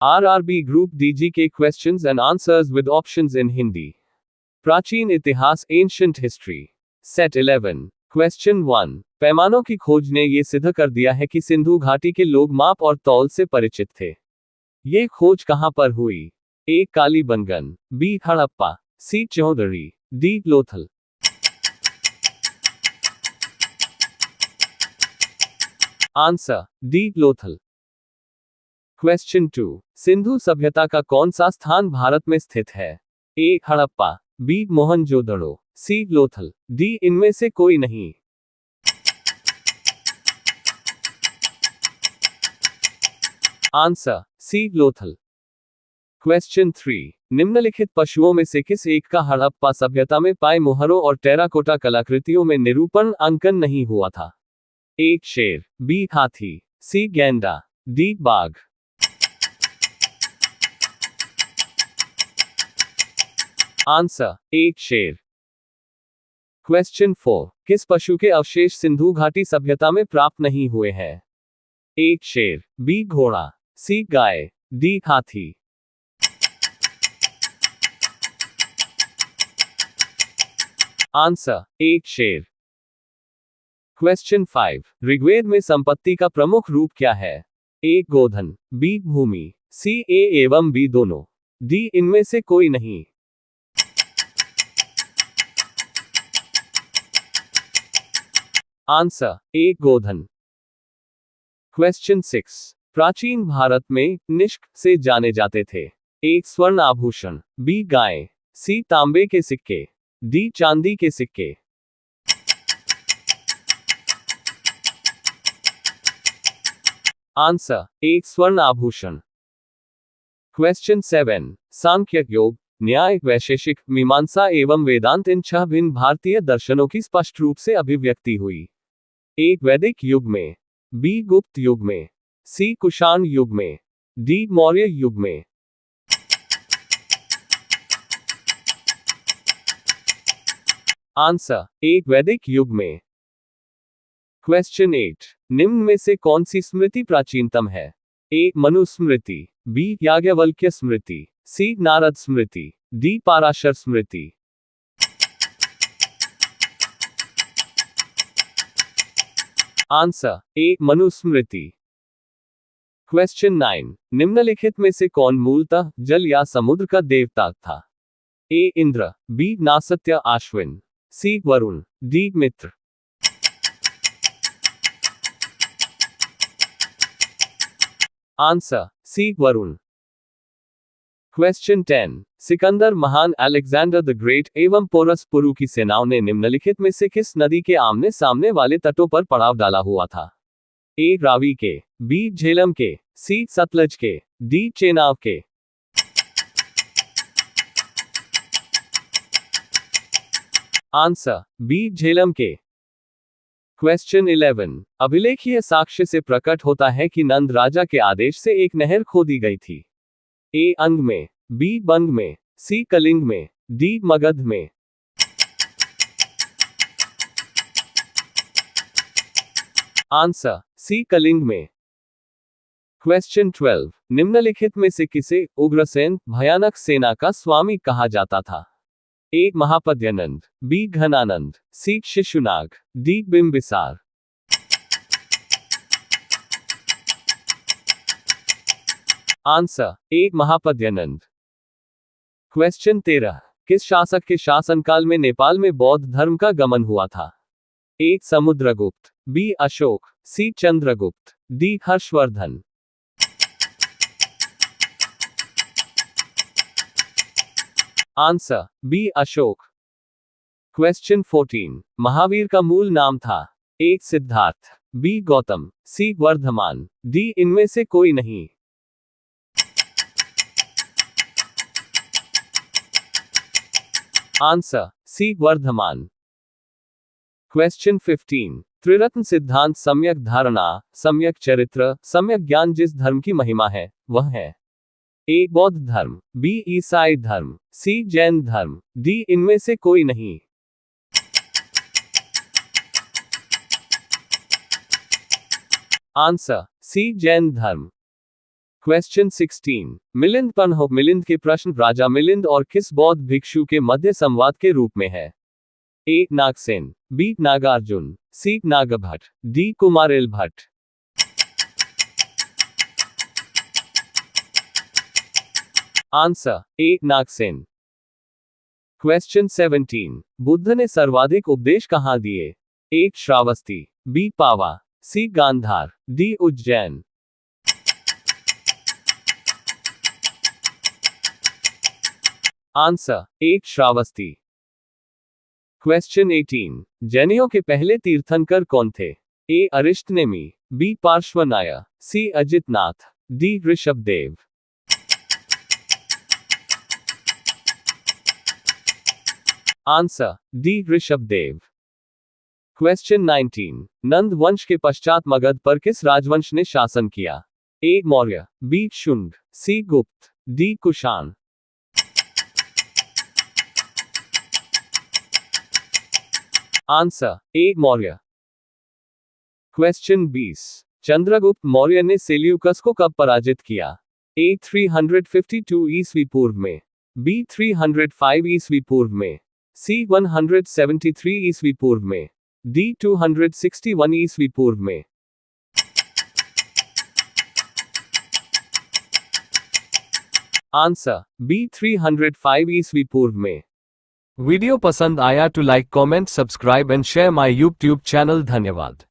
RRB Group DGK questions and answers with options in Hindi. प्राचीन इतिहास ancient history set 11 question 1 पैमानों की खोज ने यह सिद्ध कर दिया है कि सिंधु घाटी के लोग माप और तौल से परिचित थे। ये खोज कहां पर हुई? A Kalibangan, B Harappa, C Chaudhari, D Lothal. Answer D Lothal. Question 2 Sindhu सभ्यता का कौन सा स्थान भारत में स्थित है? A Harappa, B Mohenjodaro, C Lothal, D इनमें से कोई नहीं। आंसर सी लोथल। क्वेश्चन 3 निम्नलिखित पशुओं में से किस एक का हड़प्पा सभ्यता में पाए मोहरों और टेराकोटा कलाकृतियों में निरूपण अंकन नहीं हुआ था? ए शेर, बी हाथी, सी गैंडा, डी बाघ। आंसर एक शेर। क्वेश्चन 4 किस पशु के अवशेष सिंधु घाटी सभ्यता में प्राप्त नहीं हुए हैं? एक शेर, बी घोड़ा, सी गाय, डी हाथी। आंसर एक शेर। क्वेश्चन 5 ऋग्वेद में संपत्ति का प्रमुख रूप क्या है? ए गोधन, बी भूमि, सी ए एवं बी दोनों, डी इनमें से कोई नहीं। आंसर एक गोधन। क्वेश्चन 6 प्राचीन भारत में निष्क से जाने जाते थे? एक स्वर्ण आभूषण, बी गाय, सी तांबे के सिक्के, डी चांदी के सिक्के। आंसर एक स्वर्ण आभूषण। क्वेश्चन 7 सांख्य योग, न्याय, वैशेषिक, मीमांसा एवं वेदांत इन 6 भिन्न भारतीय दर्शनों की स्पष्ट रूप से अभिव्यक्ति हुई? एक वैदिक युग में, बी गुप्त युग में, सी कुषाण युग में, डी मौर्य युग में। आंसर एक वैदिक युग में। क्वेश्चन 8 निम्न में से कौन सी स्मृति प्राचीनतम है? A Manusmriti, B Yajnavalkya Smriti, C Narada Smriti, D Parashara Smriti. Answer A Manusmriti. Question 9 निम्नलिखित में से कौन मूलतः जल या समुद्र का देवता था? A Indra, B Nasatya Ashwin, C Varuna, D Mitra. Answer C Varuna. Question 10 Sikandar महान, अलेक्जेंडर द ग्रेट एवं पोरस पुरु की सेनाओं ने निम्नलिखित में से किस नदी के आमने सामने वाले तटों पर पड़ाव डाला हुआ था? ए रावी के, बी झेलम के, सी सतलज के, डी चेनाब के। आंसर बी झेलम के। क्वेश्चन 11 अभिलेखीय साक्ष्य से प्रकट होता है कि नंद राजा के आदेश से एक नहर खोदी गई थी? ए अंग में, बी बंग में, सी कलिंग में, डी मगध में। आंसर सी कलिंग में। क्वेश्चन 12 निम्नलिखित में से किसे उग्रसेन, भयानक सेना का स्वामी कहा जाता था? ए महापद्यनंद, बी घनानंद, सी शिशुनाग, डी बिंबिसार। आंसर एक महापद्यनंद। क्वेश्चन 13 किस शासक के शासनकाल में नेपाल में बौद्ध धर्म का गमन हुआ था? A Samudragupta, B Ashoka, C Chandragupta, D Harshavardhan. Answer B Ashoka. Question 14 Mahavira का मूल नाम था? A Siddhartha, B Gautama, C Vardhamana, D इनमें से कोई नहीं। Answer C Vardhamana. क्वेश्चन 15 त्रिरत्न सिद्धांत सम्यक धारणा, सम्यक चरित्र, सम्यक ज्ञान जिस धर्म की महिमा है वह है? ए बौद्ध धर्म, बी ईसाई धर्म, सी जैन धर्म, डी इनमें से कोई नहीं। आंसर सी जैन धर्म। क्वेश्चन 16। मिलिंद पन्ह मिलिंद के प्रश्न राजा मिलिंद और किस बौद्ध भिक्षु के मध्य संवाद के रूप में है? A. Nagasena, B. Nagarjuna, C. Nagabhata, D. Kumarila Bhatta. Answer A. Nagasena. Question 17। Buddha ने सर्वाधिक उपदेश कहाँ दिए? A. Shravasti, B. Pava, C. Gandhara, D. Ujjain. Answer A. Shravasti. Question 18। जैनियों के पहले तीर्थंकर कौन थे? A. Arishtanemi, B. Parshvanath, C. Ajitnath, D. Rishabhdev. Answer D. Rishabhdev. Question 19। Nanda वंश के पश्चात मगध पर किस राजवंश ने शासन किया? ए. मौर्य, बी. शुंग, सी. गुप्त, D. Kushan. Answer A. Maurya. Question 20। Chandragupta Maurya ने सेल्यूकस को कब पराजित किया? ए. 352 ईस्वी पूर्व में, बी. 305 ईस्वी पूर्व में, सी. 173 ईस्वी पूर्व में, डी. 261 ईस्वी पूर्व में। Answer B. 305 ईस्वी पूर्व में। वीडियो पसंद आया तो like comment subscribe and share my YouTube channel. धन्यवाद।